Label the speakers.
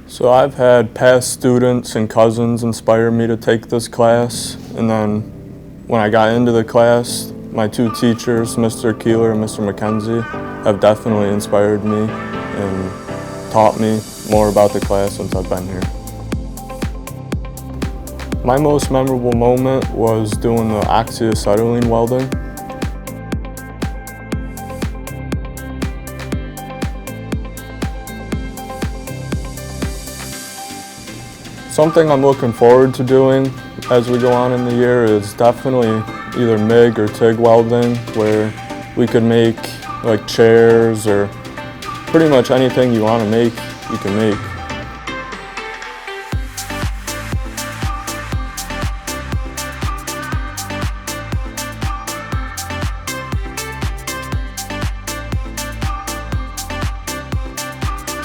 Speaker 1: So I've had past students and cousins inspire me to take this class, and then when I got into the class, my two teachers, Mr. Keeler and Mr. McKenzie, have definitely inspired me and taught me more about the class since I've been here. My most memorable moment was doing the oxyacetylene welding. Something I'm looking forward to doing as we go on in the year is definitely either MIG or TIG welding, where we could make like chairs or pretty much anything you want to make, you can make.